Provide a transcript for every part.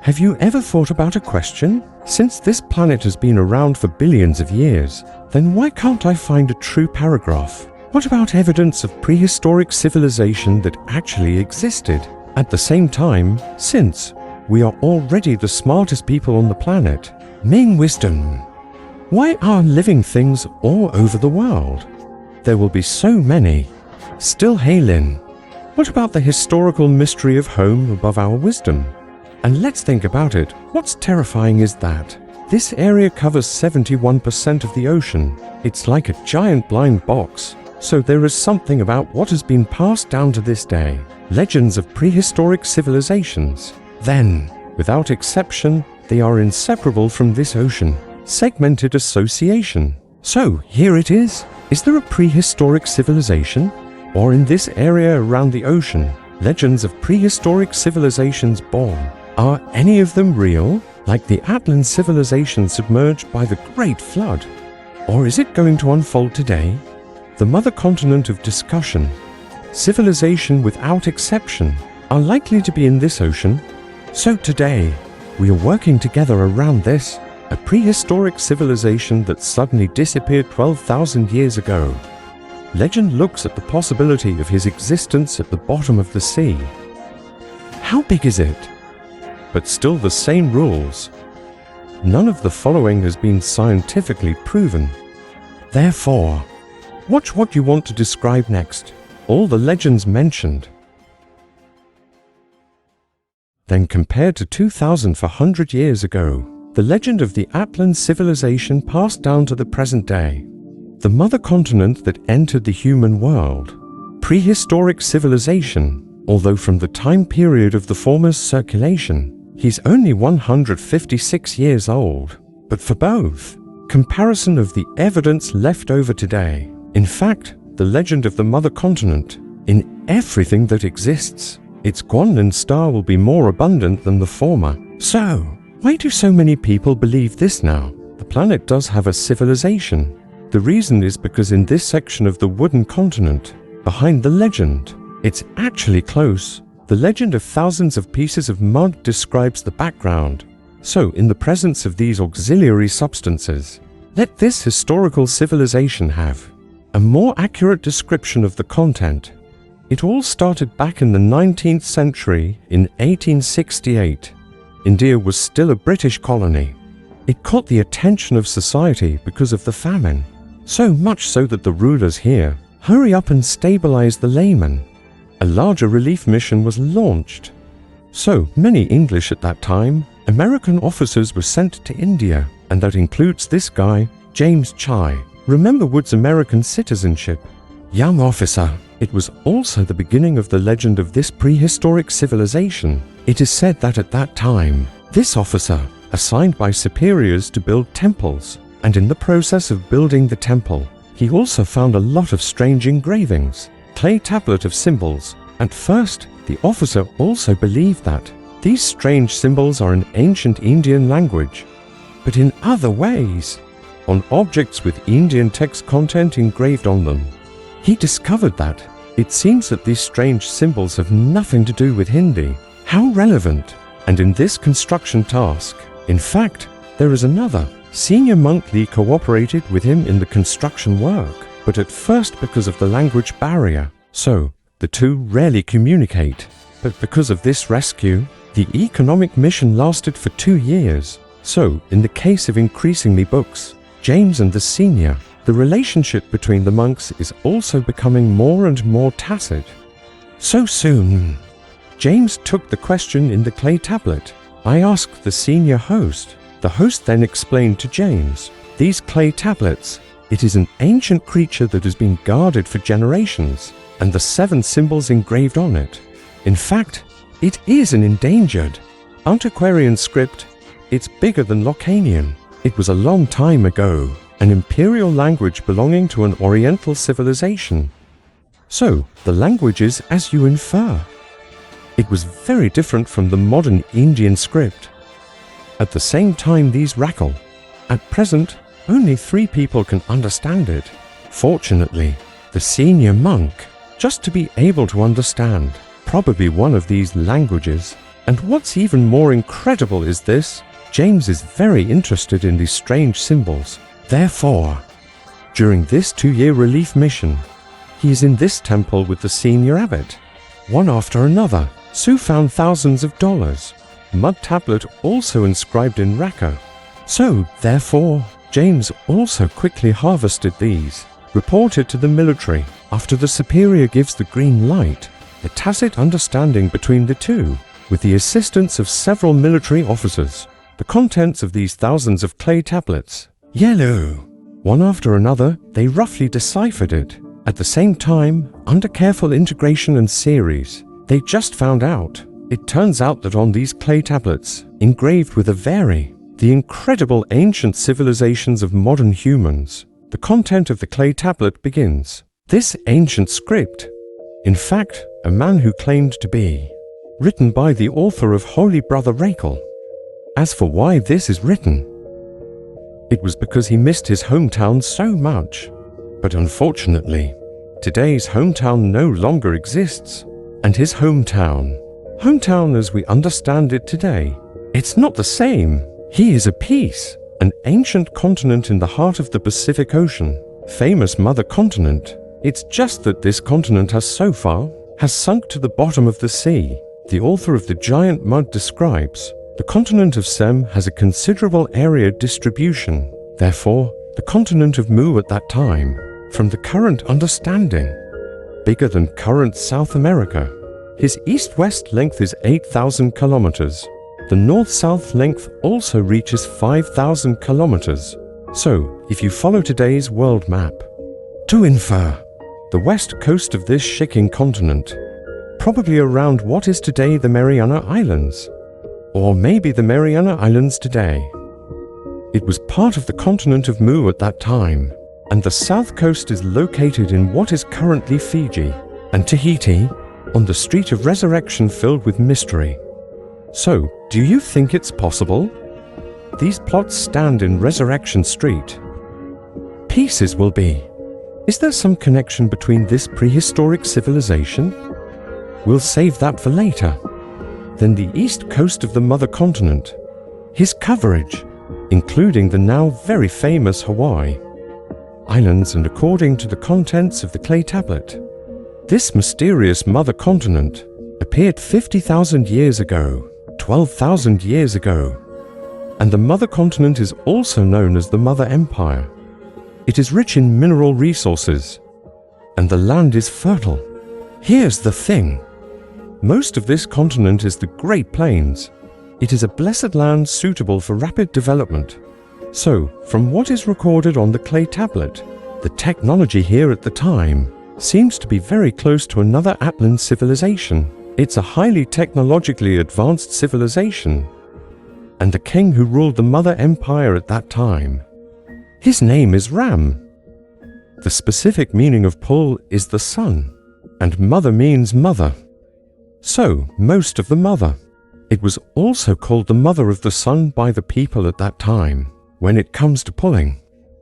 Have you ever thought about a question? Since this planet has been around for billions of years, then why can't I find a true paragraph? What about evidence of prehistoric civilization that actually existed? At the same time, since we are already the smartest people on the planet, Ming wisdom. Why are living things all over the world? There will be so many. Still Halin. What about the historical mystery of home above our wisdom? And let's think about it. What's terrifying is that this area covers 71% of the ocean. It's like a giant blind box. So there is something about what has been passed down to this day. Legends of prehistoric civilizations. Then, without exception, they are inseparable from this ocean. Segmented association. So, here it is. Is there a prehistoric civilization? Or in this area around the ocean, legends of prehistoric civilizations born? Are any of them real, like the Atlan civilization submerged by the Great Flood? Or is it going to unfold today? The mother continent of discussion, civilization without exception, are likely to be in this ocean. So today, we are working together around this, a prehistoric civilization that suddenly disappeared 12,000 years ago. Legend looks at the possibility of his existence at the bottom of the sea. How big is it? But still the same rules. None of the following has been scientifically proven. Therefore, watch what you want to describe next. All the legends mentioned. Then compared to 2,400 years ago, the legend of the Atlan civilization passed down to the present day. The mother continent that entered the human world. Prehistoric civilization, although from the time period of the former's circulation, he's only 156 years old. But for both, comparison of the evidence left over today. In fact, the legend of the mother continent, in everything that exists, its Guanlin star will be more abundant than the former. So, why do so many people believe this now? The planet does have a civilization. The reason is because in this section of the wooden continent, behind the legend, it's actually close. The legend of thousands of pieces of mud describes the background. So, in the presence of these auxiliary substances, let this historical civilization have a more accurate description of the content. It all started back in the 19th century in 1868. India was still a British colony. It caught the attention of society because of the famine. So much so that the rulers here hurry up and stabilize the layman. A larger relief mission was launched. So many English at that time, American officers were sent to India, and that includes this guy, James Chai. Remember Wood's American citizenship. Young officer. It was also the beginning of the legend of this prehistoric civilization. It is said that at that time, this officer, assigned by superiors to build temples, and in the process of building the temple, he also found a lot of strange engravings, clay tablet of symbols. At first, the officer also believed that these strange symbols are in ancient Indian language, but in other ways, on objects with Indian text content engraved on them. He discovered that it seems that these strange symbols have nothing to do with Hindi. How relevant! And in this construction task, in fact, there is another. Senior monk Lee cooperated with him in the construction work, but at first because of the language barrier. So, the two rarely communicate. But because of this rescue, the economic mission lasted for 2 years. So, in the case of increasingly books, James and the senior, the relationship between the monks is also becoming more and more tacit. So soon, James took the question in the clay tablet. I asked the senior host. The host then explained to James, these clay tablets, it is an ancient creature that has been guarded for generations, and the 7 symbols engraved on it. In fact, it is an endangered antiquarian script. It's bigger than Locanian. It was a long time ago, an imperial language belonging to an Oriental civilization. So, the language is as you infer. It was very different from the modern Indian script. At the same time these rackle. At present, only 3 people can understand it. Fortunately, the senior monk, just to be able to understand probably one of these languages, And what's even more incredible is this: James is very interested in these strange symbols. Therefore, during this 2-year relief mission, he is in this temple with the senior abbot. One after another, Sue found thousands of dollars, mud tablet also inscribed in Raqqa. So, therefore, James also quickly harvested these, reported to the military. After the superior gives the green light, a tacit understanding between the two, with the assistance of several military officers. The contents of these thousands of clay tablets, yellow. One after another, they roughly deciphered it. At the same time, under careful integration and series, they just found out. It turns out that on these clay tablets, engraved with the incredible ancient civilizations of modern humans, the content of the clay tablet begins. This ancient script, in fact, a man who claimed to be written by the author of Holy Brother Rakel. As for why this is written, it was because he missed his hometown so much. But unfortunately, today's hometown no longer exists. And his hometown as we understand it today, it's not the same. He is a piece, an ancient continent in the heart of the Pacific Ocean, famous mother continent. It's just that this continent has so far sunk to the bottom of the sea. The author of the giant mud describes the continent of Sem has a considerable area distribution. Therefore, the continent of Mu at that time, from the current understanding, bigger than current South America. His east-west length is 8,000 kilometers. The north-south length also reaches 5,000 kilometers. So, if you follow today's world map, to infer the west coast of this shaking continent, probably around what is today the Mariana Islands, or maybe the Mariana Islands today. It was part of the continent of Mu at that time, and the south coast is located in what is currently Fiji and Tahiti, on the Street of Resurrection filled with mystery. So, do you think it's possible? These plots stand in Resurrection Street. Pieces will be. Is there some connection between this prehistoric civilization? We'll save that for later. Then the east coast of the mother continent. His coverage, including the now very famous Hawaii Islands, and according to the contents of the clay tablet, this mysterious mother continent appeared 50,000 years ago, 12,000 years ago. And the mother continent is also known as the Mother Empire. It is rich in mineral resources, and the land is fertile. Here's the thing. Most of this continent is the Great Plains. It is a blessed land suitable for rapid development. So, from what is recorded on the clay tablet, the technology here at the time seems to be very close to another Atlan civilization. It's a highly technologically advanced civilization, and the king who ruled the Mother Empire at that time, his name is Ram. The specific meaning of Pul is the sun, and mother means mother. So, most of the mother. It was also called the mother of the sun by the people at that time. When it comes to pulling,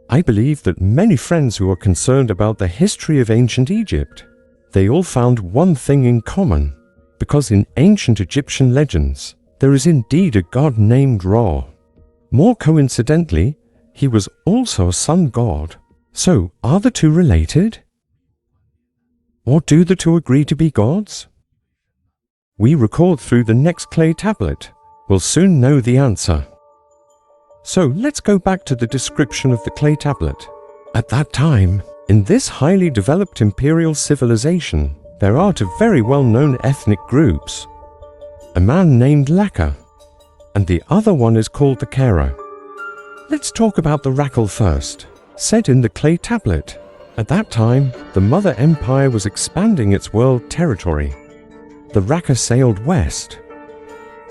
I believe that many friends who are concerned about the history of ancient Egypt, they all found one thing in common, because in ancient Egyptian legends, there is indeed a god named Ra. More coincidentally, he was also a sun god. So, are the two related? Or do the two agree to be gods? We record through the next clay tablet. We'll soon know the answer. So let's go back to the description of the clay tablet. At that time, in this highly developed imperial civilization, there are two very well-known ethnic groups. A man named Laka, and the other one is called the Kera. Let's talk about the Rakel first. Said in the clay tablet, at that time, the Mother Empire was expanding its world territory. The Raqqa sailed west,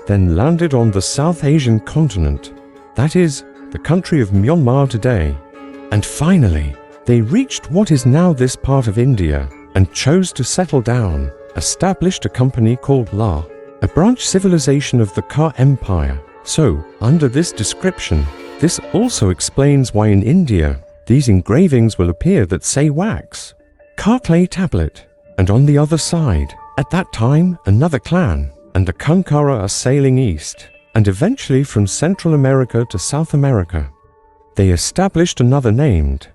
then landed on the South Asian continent, that is, the country of Myanmar today. And finally, they reached what is now this part of India and chose to settle down, established a company called La, a branch civilization of the Ka Empire. So, under this description, this also explains why in India, these engravings will appear that say wax, Ka clay tablet, and on the other side, at that time, another clan, and the Kankara are sailing east, and eventually from Central America to South America. They established another named,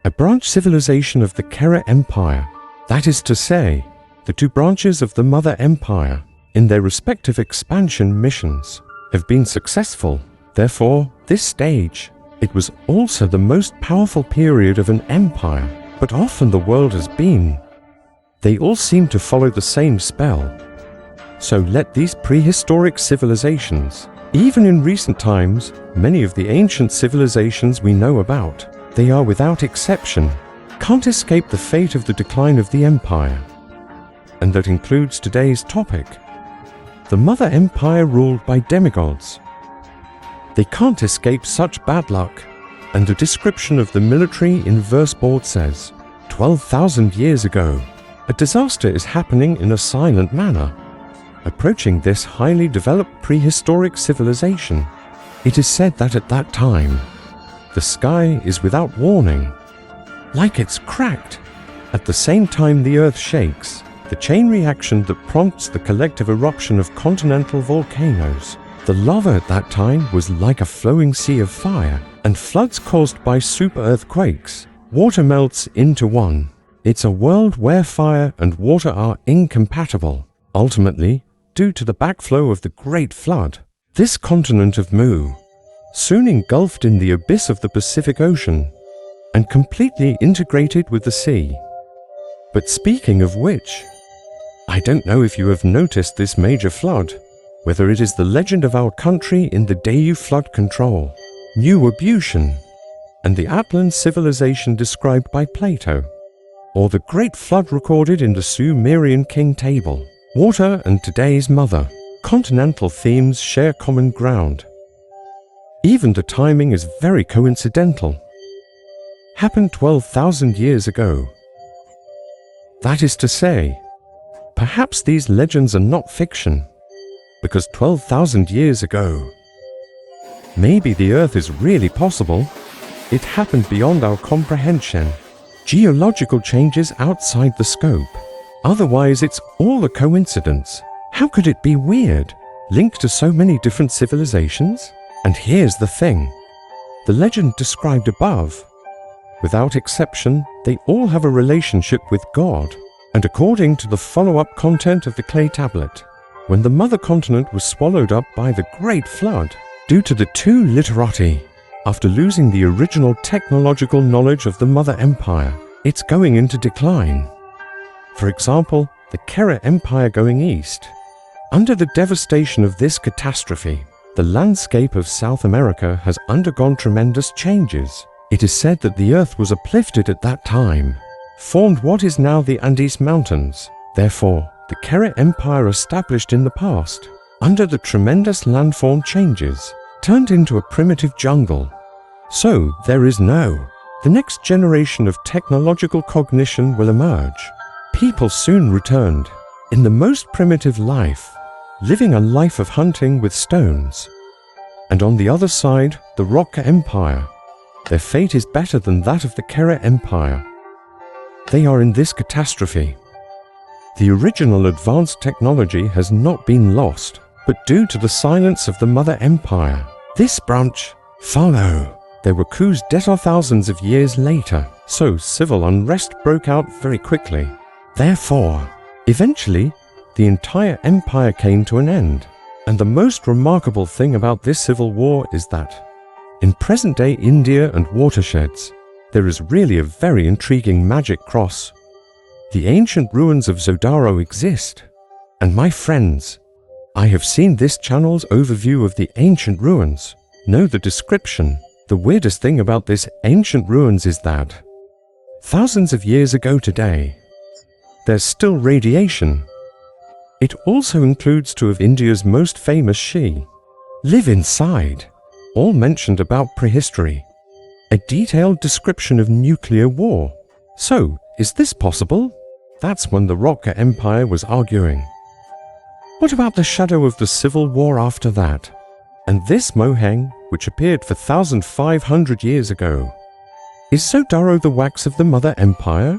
a branch civilization of the Kera Empire. That is to say, the two branches of the Mother Empire, in their respective expansion missions, have been successful. Therefore, this stage, it was also the most powerful period of an empire, but often the world has been. They all seem to follow the same spell. So let these prehistoric civilizations, even in recent times, many of the ancient civilizations we know about, they are without exception, can't escape the fate of the decline of the empire. And that includes today's topic, the Mother Empire ruled by demigods. They can't escape such bad luck, and the description of the military in verse board says, 12,000 years ago, a disaster is happening in a silent manner. Approaching this highly developed prehistoric civilization, it is said that at that time, the sky is without warning, like it's cracked. At the same time the earth shakes, the chain reaction that prompts the collective eruption of continental volcanoes. The lava at that time was like a flowing sea of fire, and floods caused by super earthquakes. Water melts into one. It's a world where fire and water are incompatible. Ultimately, due to the backflow of the Great Flood, this continent of Mu soon engulfed in the abyss of the Pacific Ocean and completely integrated with the sea. But speaking of which, I don't know if you have noticed this major flood, whether it is the legend of our country in the Dayu flood control, New Ablution, and the Atlan civilization described by Plato, or the Great Flood recorded in the Sumerian King Table. Water and today's mother, continental themes share common ground. Even the timing is very coincidental. Happened 12,000 years ago. That is to say, perhaps these legends are not fiction, because 12,000 years ago, maybe the Earth is really possible. It happened beyond our comprehension. Geological changes outside the scope. Otherwise, it's all a coincidence. How could it be weird, linked to so many different civilizations? And here's the thing. The legend described above, without exception, they all have a relationship with God. And according to the follow-up content of the clay tablet, when the mother continent was swallowed up by the Great Flood, due to the two literati, after losing the original technological knowledge of the Mother Empire, it's going into decline. For example, the Kera Empire going east. Under the devastation of this catastrophe, the landscape of South America has undergone tremendous changes. It is said that the earth was uplifted at that time, formed what is now the Andes Mountains. Therefore, the Kera Empire established in the past, under the tremendous landform changes, turned into a primitive jungle. So, there is no. The next generation of technological cognition will emerge. People soon returned, in the most primitive life, living a life of hunting with stones. And on the other side, the Rock Empire. Their fate is better than that of the Kera Empire. They are in this catastrophe. The original advanced technology has not been lost, but due to the silence of the Mother Empire, this branch follow. There were coups d'etat thousands of years later, so civil unrest broke out very quickly. Therefore, eventually, the entire empire came to an end. And the most remarkable thing about this civil war is that, in present-day India and watersheds, there is really a very intriguing magic cross. The ancient ruins of Zodaro exist. And my friends, I have seen this channel's overview of the ancient ruins. Know the description. The weirdest thing about this ancient ruins is that, thousands of years ago today, there's still radiation. It also includes two of India's most famous Shi. Live inside. All mentioned about prehistory. A detailed description of nuclear war. So, is this possible? That's when the Rocker Empire was arguing. What about the shadow of the civil war after that? And this Moheng, which appeared for 1,500 years ago. Is Zodaro the wax of the Mother Empire?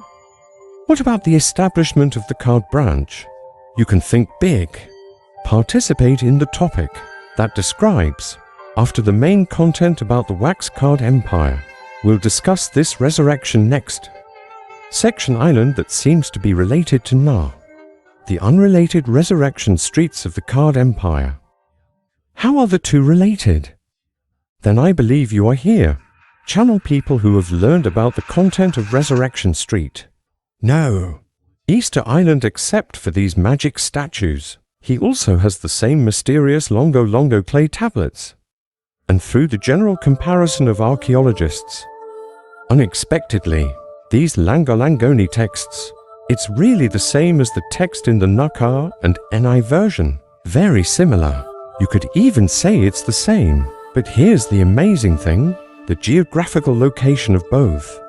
What about the establishment of the card branch? You can think big. participate in the topic that describes, after the main content about the wax card empire. We'll discuss this resurrection next. Section island that seems to be related to Na. The unrelated resurrection streets of the card empire. How are the two related? Then I believe you are here, channel people who have learned about the content of Resurrection Street. No, Easter Island except for these magic statues. He also has the same mysterious Longo Longo clay tablets. And through the general comparison of archaeologists, unexpectedly, these Langoni texts, it's really the same as the text in the Nakar and Ni version. Very similar. You could even say it's the same. But here's the amazing thing, the geographical location of both.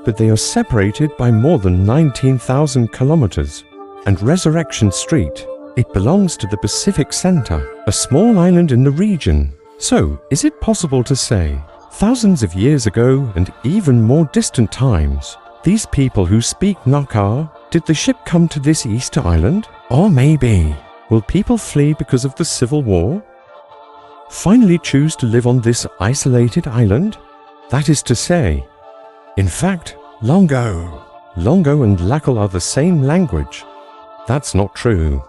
But they are separated by more than 19,000 kilometers. And Resurrection Street, it belongs to the Pacific Center, a small island in the region. So, is it possible to say, thousands of years ago and even more distant times, these people who speak Nakar, did the ship come to this Easter Island? Or maybe, will people flee because of the Civil War? Finally choose to live on this isolated island? That is to say, in fact, Longo and Lakal are the same language. That's not true.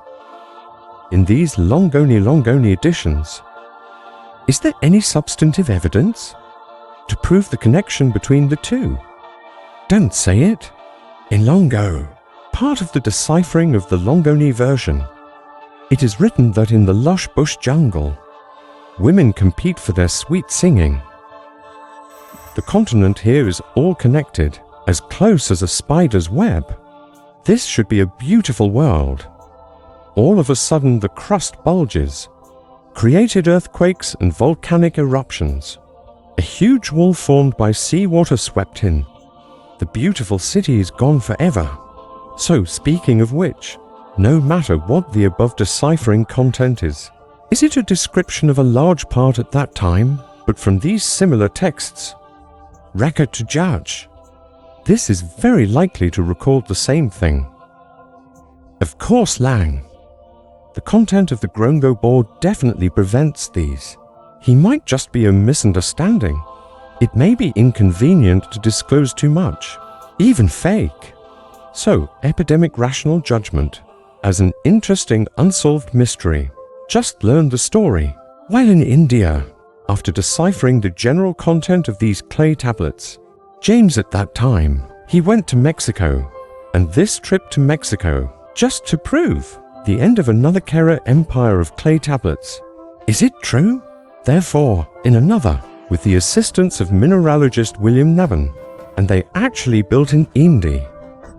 In these Longoni editions, is there any substantive evidence to prove the connection between the two? Don't say it. In Longo, part of the deciphering of the Longoni version, it is written that in the lush bush jungle, women compete for their sweet singing. The continent here is all connected, as close as a spider's web. This should be a beautiful world. All of a sudden the crust bulges, created earthquakes and volcanic eruptions. A huge wall formed by seawater swept in. The beautiful city is gone forever. So, speaking of which, no matter what the above deciphering content is it a description of a large part at that time, but from these similar texts, record to judge, this is very likely to record the same thing. Of course, Lang. The content of the Grongo board definitely prevents these. He might just be a misunderstanding. It may be inconvenient to disclose too much, even fake. So, epidemic rational judgment, as an interesting unsolved mystery. Just learn the story. While in India, after deciphering the general content of these clay tablets, James at that time, he went to Mexico, and this trip to Mexico, just to prove the end of another Kera empire of clay tablets. Is it true? Therefore, in another, with the assistance of mineralogist William Nabhan, and they actually built in Indi,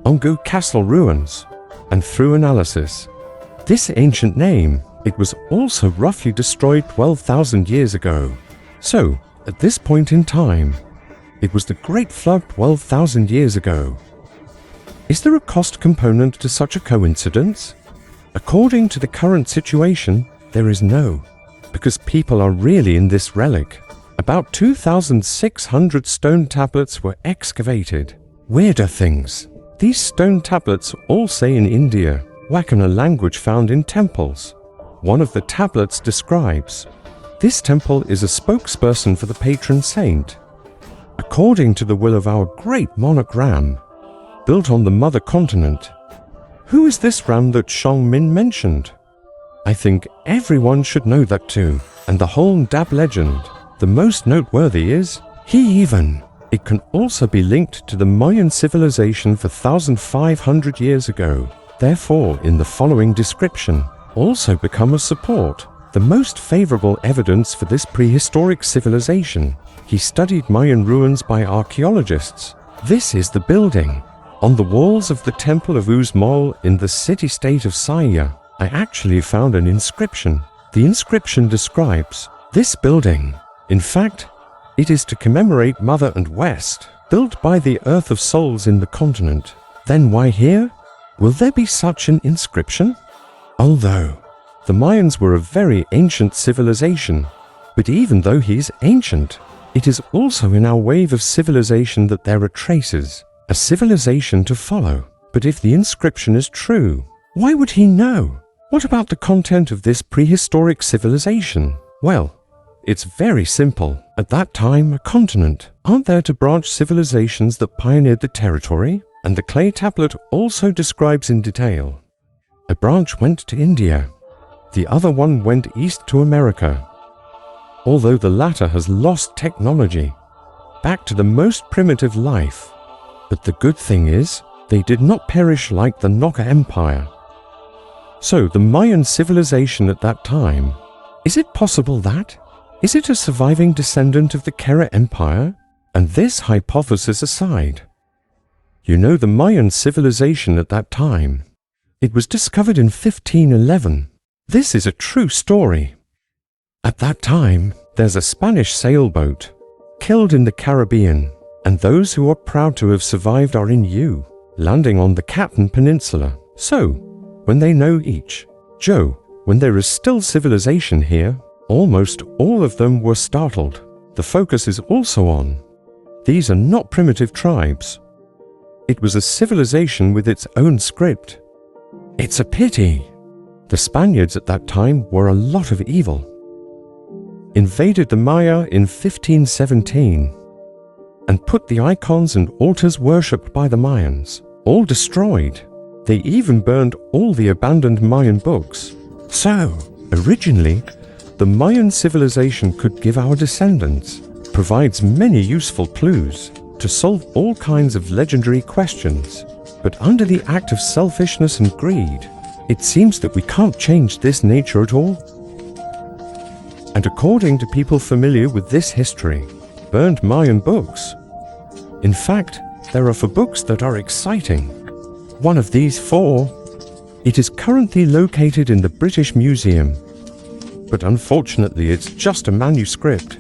Ongu Castle ruins, and through analysis, this ancient name, it was also roughly destroyed 12,000 years ago. So, at this point in time, it was the Great Flood 12,000 years ago. Is there a cost component to such a coincidence? According to the current situation, there is no, because people are really in this relic. About 2,600 stone tablets were excavated. Weirder things. These stone tablets all say in India, Wakana language found in temples. One of the tablets describes, this temple is a spokesperson for the patron saint. According to the will of our great monarch Ram, built on the mother continent. Who is this Ram that Shang Min mentioned? I think everyone should know that too. And the whole Dab legend, the most noteworthy is, it can also be linked to the Mayan civilization for 1,500 years ago. Therefore, in the following description, also become a support, the most favorable evidence for this prehistoric civilization. He studied Mayan ruins by archaeologists. This is the building. On the walls of the Temple of Uzmol in the city-state of Saya, I actually found an inscription. The inscription describes this building. In fact, it is to commemorate Mother and West, built by the Earth of Souls in the continent. Then why here? Will there be such an inscription? Although, the Mayans were a very ancient civilization, but even though he's ancient, it is also in our wave of civilization that there are traces, a civilization to follow. But if the inscription is true, why would he know? What about the content of this prehistoric civilization? Well, it's very simple. At that time, a continent. Aren't there to branch civilizations that pioneered the territory? And the clay tablet also describes in detail. A branch went to India. The other one went east to America. Although the latter has lost technology, back to the most primitive life. But the good thing is, they did not perish like the Naka Empire. So the Mayan civilization at that time, is it possible that? Is it a surviving descendant of the Kera Empire? And this hypothesis aside, you know the Mayan civilization at that time, it was discovered in 1511. This is a true story. At that time, there's a Spanish sailboat killed in the Caribbean, and those who are proud to have survived are in U, landing on the Captain Peninsula. So, when they know each, Joe, when there is still civilization here, almost all of them were startled. The focus is also on, these are not primitive tribes. It was a civilization with its own script. It's a pity. The Spaniards at that time were a lot of evil. Invaded the Maya in 1517 and put the icons and altars worshipped by the Mayans, all destroyed. They even burned all the abandoned Mayan books. So, originally, the Mayan civilization could give our descendants, provides many useful clues to solve all kinds of legendary questions. But under the act of selfishness and greed, it seems that we can't change this nature at all. And according to people familiar with this history, burned Mayan books. In fact, there are 4 books that are exciting. One of these 4, it is currently located in the British Museum, but unfortunately it's just a manuscript.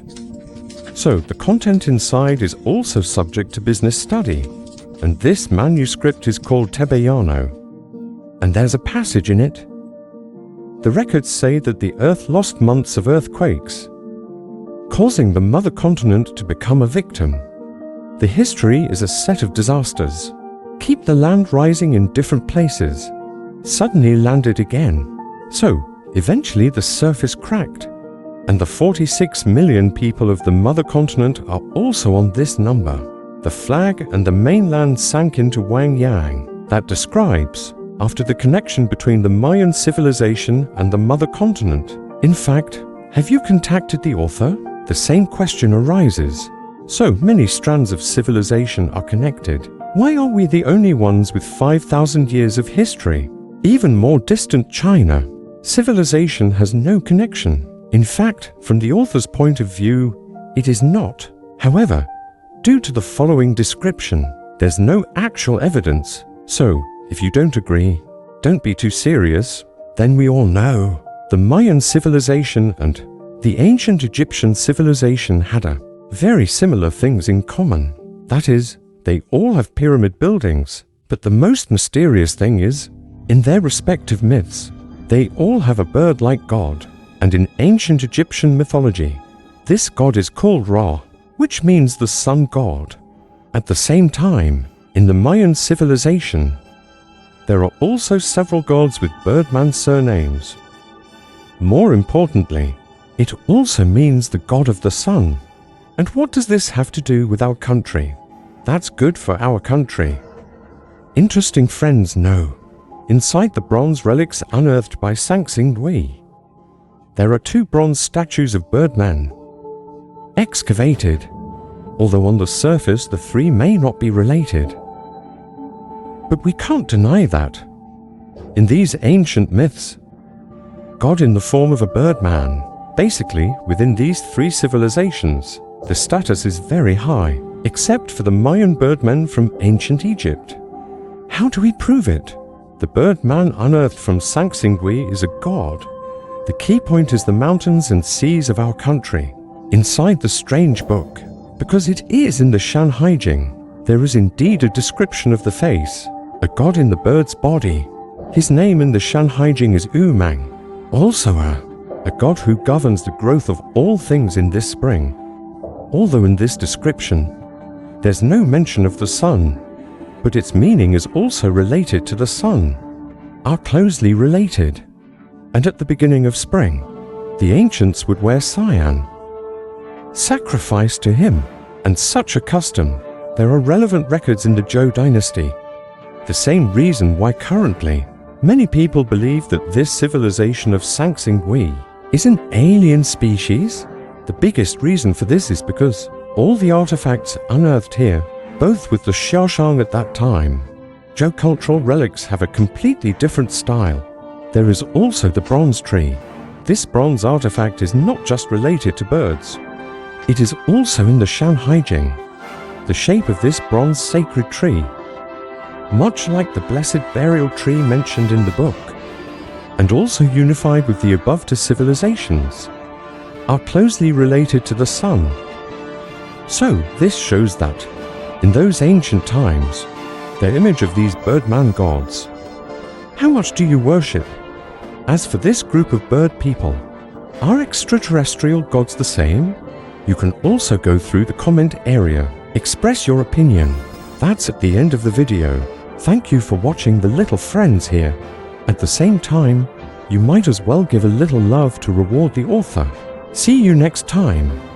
So the content inside is also subject to business study, and this manuscript is called Tebeyano, and there's a passage in it. The records say that the Earth lost months of earthquakes, causing the mother continent to become a victim. The history is a set of disasters. Keep the land rising in different places, suddenly landed again. So, eventually the surface cracked, and the 46 million people of the mother continent are also on this number. The flag and the mainland sank into Wang Yang. That describes, after the connection between the Mayan civilization and the mother continent. In fact, have you contacted the author? The same question arises. So many strands of civilization are connected. Why are we the only ones with 5,000 years of history? Even more distant China, civilization has no connection. In fact, from the author's point of view, it is not. However, due to the following description, there's no actual evidence. So, if you don't agree, don't be too serious. Then we all know the Mayan civilization and the ancient Egyptian civilization had a very similar things in common. That is, they all have pyramid buildings, but the most mysterious thing is, in their respective myths, they all have a bird-like god, and in ancient Egyptian mythology, this god is called Ra, which means the sun god. At the same time, in the Mayan civilization, there are also several gods with birdman surnames. More importantly, it also means the god of the sun. And what does this have to do with our country? That's good for our country. Interesting friends know, inside the bronze relics unearthed by Sanxing Dui, there are 2 bronze statues of birdmen, excavated, although on the surface the 3 may not be related. But we can't deny that. In these ancient myths, God in the form of a birdman, basically within these 3 civilizations, the status is very high, except for the Mayan birdmen from ancient Egypt. How do we prove it? The birdman unearthed from Sanxing Dui is a god. The key point is the mountains and seas of our country, inside the strange book, because it is in the Shanhaijing. There is indeed a description of the face, a god in the bird's body. His name in the Shanhaijing is Umang, also a god who governs the growth of all things in this spring. Although in this description, there's no mention of the sun, but its meaning is also related to the sun, are closely related. and at the beginning of spring, the ancients would wear cyan, sacrifice to him, and such a custom. There are relevant records in the Zhou dynasty. The same reason why currently many people believe that this civilization of Sangsinghui is an alien species. The biggest reason for this is because all the artifacts unearthed here, both with the Xiaoshang at that time, Zhou cultural relics have a completely different style. There is also the bronze tree. This bronze artifact is not just related to birds. It is also in the Shanhaijing. The shape of this bronze sacred tree, much like the blessed burial tree mentioned in the book, and also unified with the above two civilizations, are closely related to the sun. So this shows that, in those ancient times, the image of these birdman gods. How much do you worship? As for this group of bird people, are extraterrestrial gods the same? You can also go through the comment area, express your opinion. That's at the end of the video. Thank you for watching the little friends here. At the same time, you might as well give a little love to reward the author. See you next time.